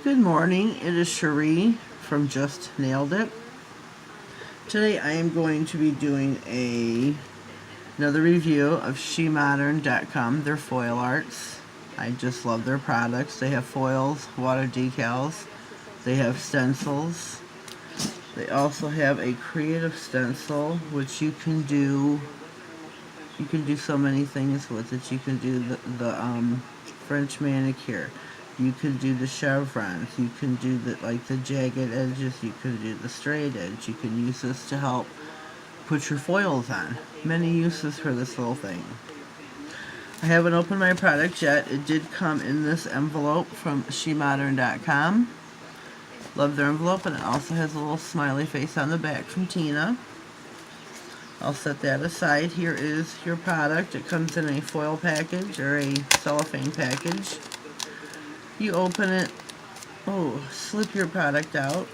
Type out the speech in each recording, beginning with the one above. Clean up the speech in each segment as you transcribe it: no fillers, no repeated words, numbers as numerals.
Good morning, it is Cherie from Just Nailed It. Today I am going to be doing another review of Shemoder.com, their foil arts. I just love their products. They have foils, water decals, they have stencils. They also have a creative stencil which you can do so many things with it. You can do the French manicure. You can do the chevrons. You can do the jagged edges. You can do the straight edge. You can use this to help put your foils on. Many uses for this little thing. I haven't opened my product yet. It did come in this envelope from Shemoder.com. Love their envelope, and it also has a little smiley face on the back from Tina. I'll set that aside. Here is your product. It comes in a foil package or a cellophane package. You open it, slip your product out,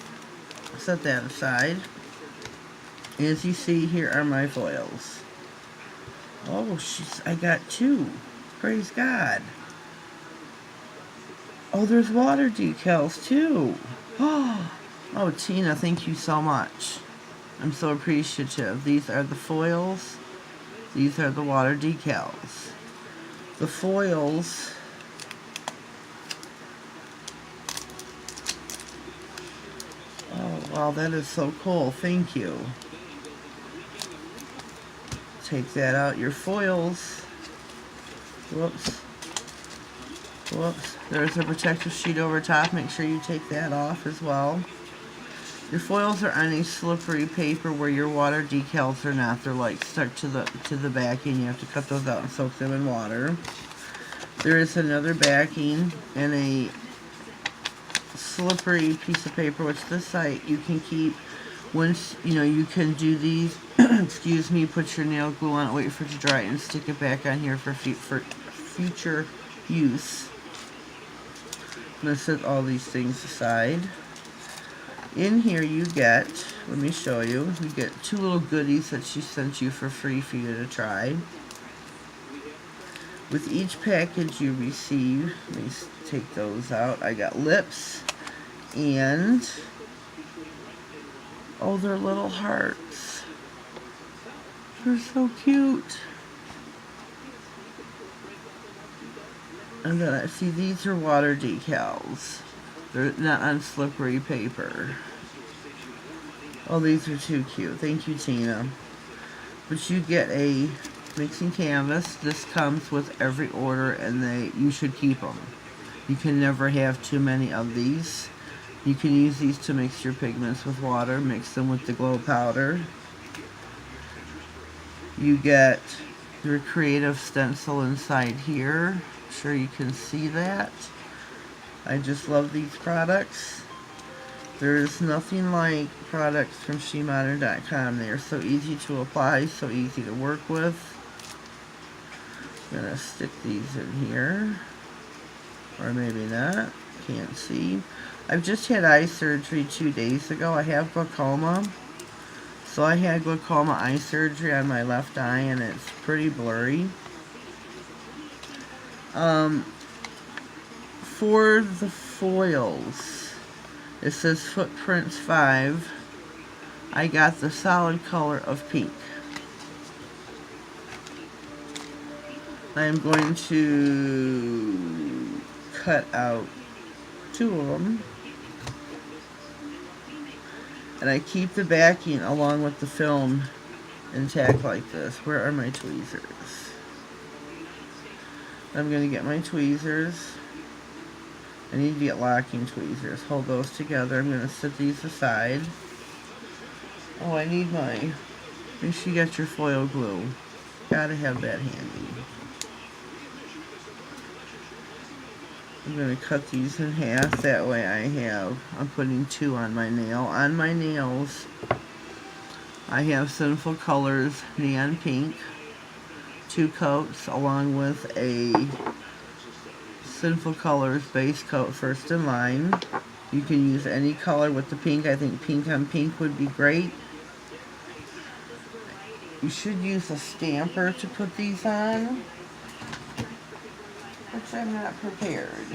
set that aside. As you see, here are my foils. I got two. Praise God. Oh, there's water decals too. Oh, Tina, thank you so much. I'm so appreciative. These are the foils. These are the water decals. The foils, wow, that is so cool. Thank you. Take that out. Your foils. Whoops. There's a protective sheet over top. Make sure you take that off as well. Your foils are on a slippery paper where your water decals are not. They're like stuck to the backing. You have to cut those out and soak them in water. There is another backing and a slippery piece of paper, which this site you can keep. Once you can do these excuse me, put your nail glue on it, wait for it to dry, and stick it back on here for future use. I'm going to set all these things aside. In here you get, let me show you, you get two little goodies that she sent you for free for you to try. With each package you receive, let me take those out. I got lips and, they're little hearts. They're so cute. And then I see these are water decals. They're not on slippery paper. Oh, these are too cute. Thank you, Tina. But you get a mixing canvas. This comes with every order, and you should keep them. You can never have too many of these. You can use these to mix your pigments with water, mix them with the glow powder. You get your creative stencil inside here. I'm sure you can see that. I just love these products. There's nothing like products from Shemoder.com. They are so easy to apply, so easy to work with. I'm going to stick these in here. Or maybe not. Can't see. I've just had eye surgery 2 days ago. I have glaucoma. So I had glaucoma eye surgery on my left eye, and it's pretty blurry. For the foils, it says Footprints 5. I got the solid color of pink. I'm going to cut out 2 of them. And I keep the backing along with the film intact like this. Where are my tweezers? I'm going to get my tweezers. I need to get locking tweezers. Hold those together. I'm going to set these aside. Oh, I need make sure you got your foil glue. Gotta have that handy. I'm going to cut these in half. That way I'm putting 2 on my nail. On my nails, I have Sinful Colors Neon Pink. 2 coats along with a Sinful Colors base coat first in line. You can use any color with the pink. I think pink on pink would be great. You should use a stamper to put these on, which I'm not prepared.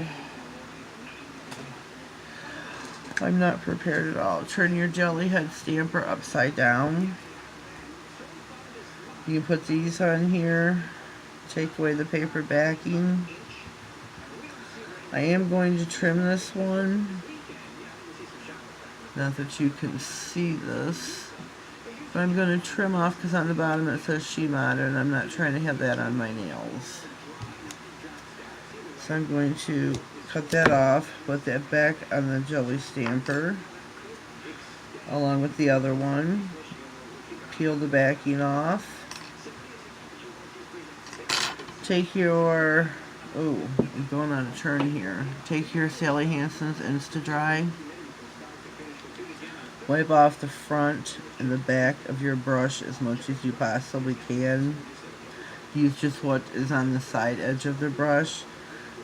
I'm not prepared at all. Turn your jelly head stamper upside down. You can put these on here. Take away the paper backing. I am going to trim this one. Not that you can see this. But I'm going to trim off because on the bottom it says Shemoder and I'm not trying to have that on my nails. So I'm going to cut that off, put that back on the jelly stamper along with the other one. Peel the backing off. Take your, I'm going on a turn here. Take your Sally Hansen's Insta-Dry. Wipe off the front and the back of your brush as much as you possibly can. Use just what is on the side edge of the brush.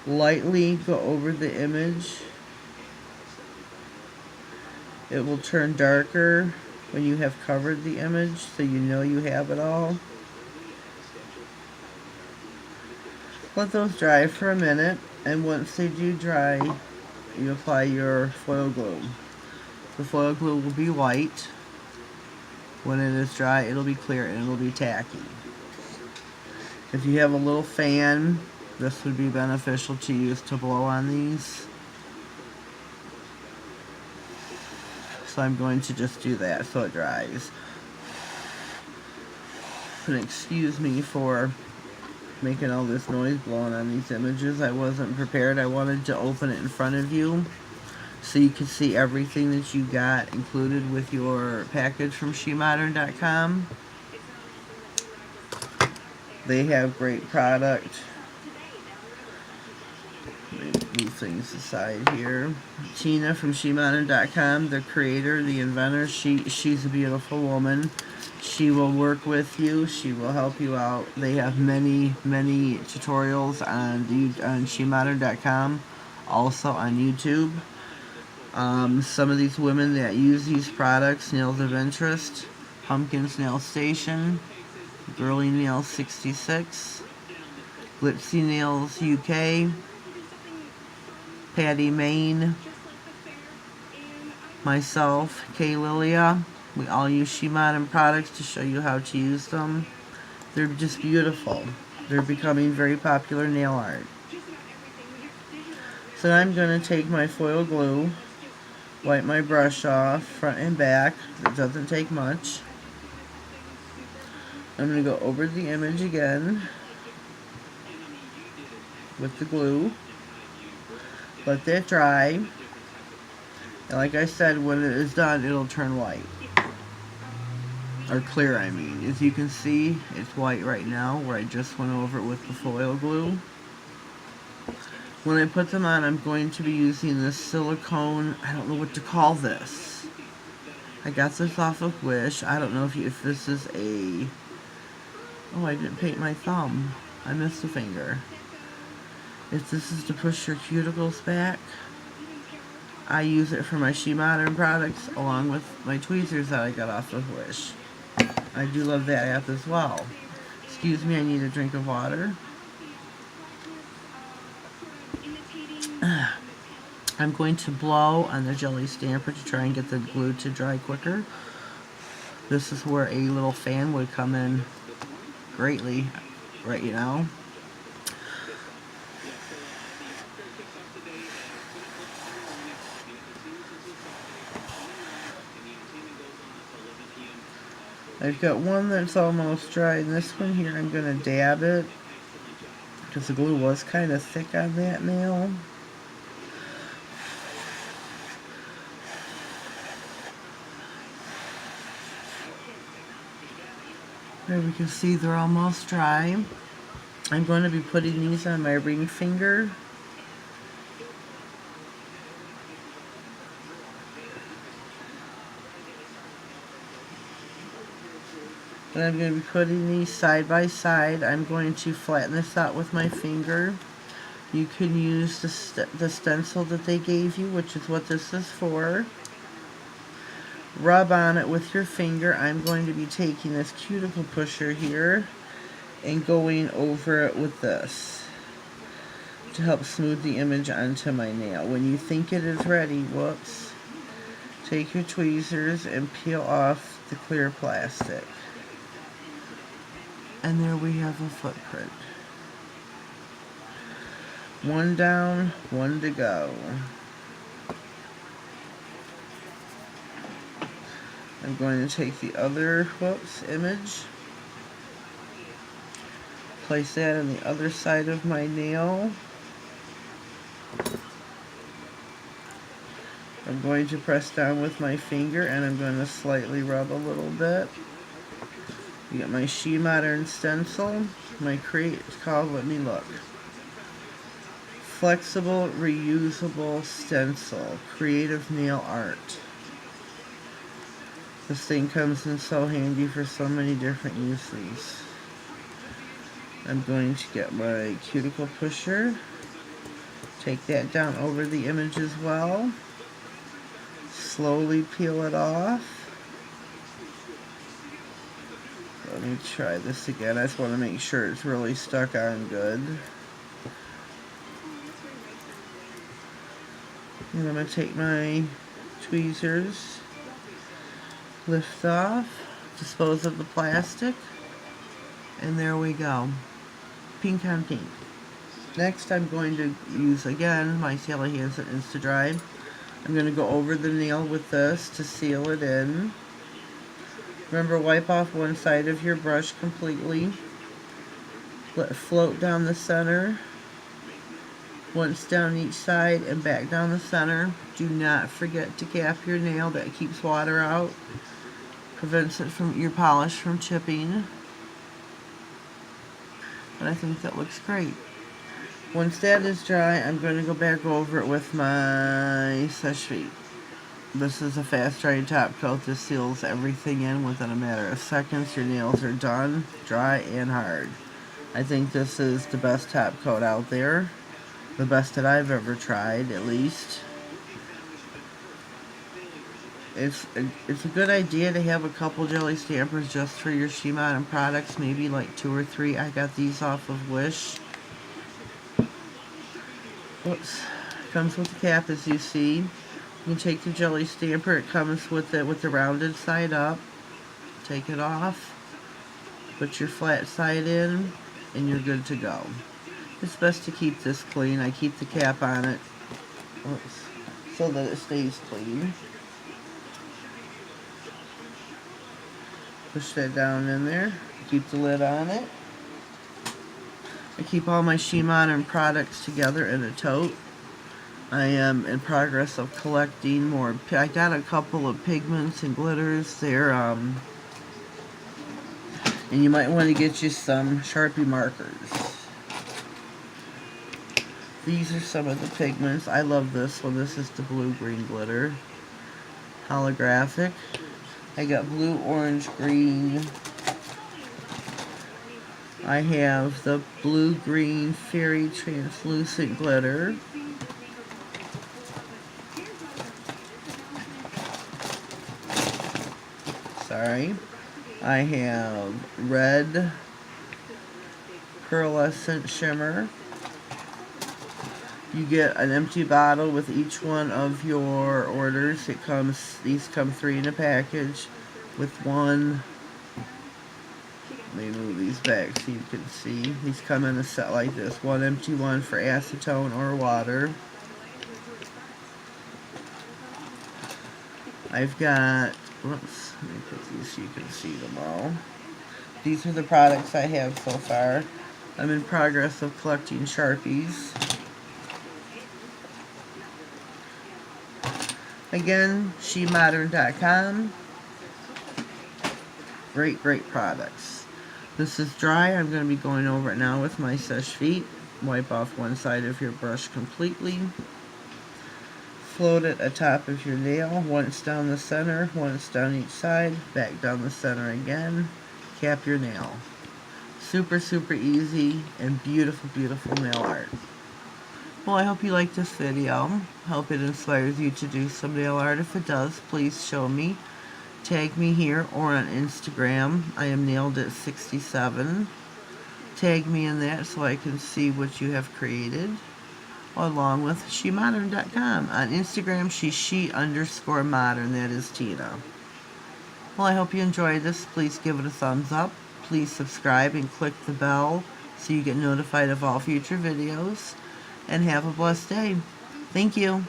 Lightly go over the image. It will turn darker when you have covered the image, so you know you have it all. Let those dry for a minute, and once they do dry, you apply your foil glue. The foil glue will be white. When it is dry, it'll be clear and it'll be tacky. If you have a little fan, this would be beneficial to use to blow on these. So I'm going to just do that so it dries. And excuse me for making all this noise blowing on these images. I wasn't prepared. I wanted to open it in front of you so you could see everything that you got included with your package from Shemoder.com. They have great product. Let me move things aside here. Tina from Shemoder.com, the creator, the inventor, she's a beautiful woman. She will work with you. She will help you out. They have many tutorials on Shemoder.com, also on YouTube. Some of these women that use these products, Nails of Interest, Pumpkins Nail Station, Girly Nails 66, Glitzy Nails UK, Patty Main, myself, Lilia. We all use Shemoder products to show you how to use them. They're just beautiful. They're becoming very popular nail art. So I'm going to take my foil glue, wipe my brush off, front and back. It doesn't take much. I'm going to go over the image again with the glue. Let that dry. And like I said, when it is done, it'll turn white. Or clear, I mean. As you can see, it's white right now, where I just went over it with the foil glue. When I put them on, I'm going to be using this silicone, I don't know what to call this. I got this off of Wish. I don't know if this is a... Oh, I didn't paint my thumb. I missed a finger. If this is to push your cuticles back, I use it for my Shemoder products along with my tweezers that I got off of Wish. I do love that app as well. Excuse me, I need a drink of water. I'm going to blow on the jelly stamper to try and get the glue to dry quicker. This is where a little fan would come in greatly right now. I've got one that's almost dry, and this one here I'm going to dab it because the glue was kind of thick on that nail. There we can see they're almost dry. I'm going to be putting these on my ring finger. And I'm going to be putting these side by side. I'm going to flatten this out with my finger. You can use the stencil that they gave you, which is what this is for. Rub on it with your finger. I'm going to be taking this cuticle pusher here and going over it with this to help smooth the image onto my nail. When you think it is ready, whoops, Take your tweezers and peel off the clear plastic. And there we have a footprint. One down, one to go. I'm going to take the other image, place that on the other side of my nail. I'm going to press down with my finger and I'm going to slightly rub a little bit. You get my Shemoder stencil. My crate is called, let me look. Flexible Reusable Stencil, Creative Nail Art. This thing comes in so handy for so many different uses. I'm going to get my cuticle pusher, take that down over the image as well, slowly peel it off. Let me try this again. I just want to make sure it's really stuck on good. And I'm going to take my tweezers, lift off, dispose of the plastic, and there we go. Pink on pink. Next I'm going to use again my Sally Hansen Insta-Dry. I'm going to go over the nail with this to seal it in. Remember, wipe off one side of your brush completely. Let it float down the center. Once down each side and back down the center. Do not forget to cap your nail. That keeps water out. Prevents it from your polish from chipping. But I think that looks great. Once that is dry, I'm going to go back over it with my Shemoder. This is a fast drying top coat. This seals everything in within a matter of seconds. Your nails are done, dry and hard. I think this is the best top coat out there. The best that I've ever tried, at least. It's a good idea to have a couple jelly stampers just for your Shemoder products, maybe like 2 or 3. I got these off of Wish. Oops. Comes with the cap, as you see. You can take the jelly stamper. It comes with it with the rounded side up. Take it off. Put your flat side in, and you're good to go. It's best to keep this clean. I keep the cap on it so that it stays clean. Push that down in there. Keep the lid on it. I keep all my Shemoder products together in a tote. I am in progress of collecting more. I got a couple of pigments and glitters there. And you might want to get you some Sharpie markers. These are some of the pigments. I love this one. This is the blue-green glitter. Holographic. I got blue, orange, green. I have the blue-green fairy translucent glitter. Sorry. I have red pearlescent shimmer. You get an empty bottle with each one of your orders. These come 3 in a package with one. Let me move these back so you can see. These come in a set like this. One empty one for acetone or water. I've got, whoops, let me put these so you can see them all. These are the products I have so far. I'm in progress of collecting Sharpies. Again, Shemoder.com. Great, great products. This is dry. I'm going to be going over it now with my Shemoder. Wipe off one side of your brush completely. Float it atop of your nail, once down the center, once down each side, back down the center again. Cap your nail. Super, super easy and beautiful, beautiful nail art. Well, I hope you liked this video. Hope it inspires you to do some nail art. If it does, please show me. Tag me here or on Instagram. I am NailedIt67. Tag me in that so I can see what you have created. along with Shemoder.com. On Instagram, she's she_modern. That is Tina. Well, I hope you enjoyed this. Please give it a thumbs up. Please subscribe and click the bell so you get notified of all future videos. And have a blessed day. Thank you.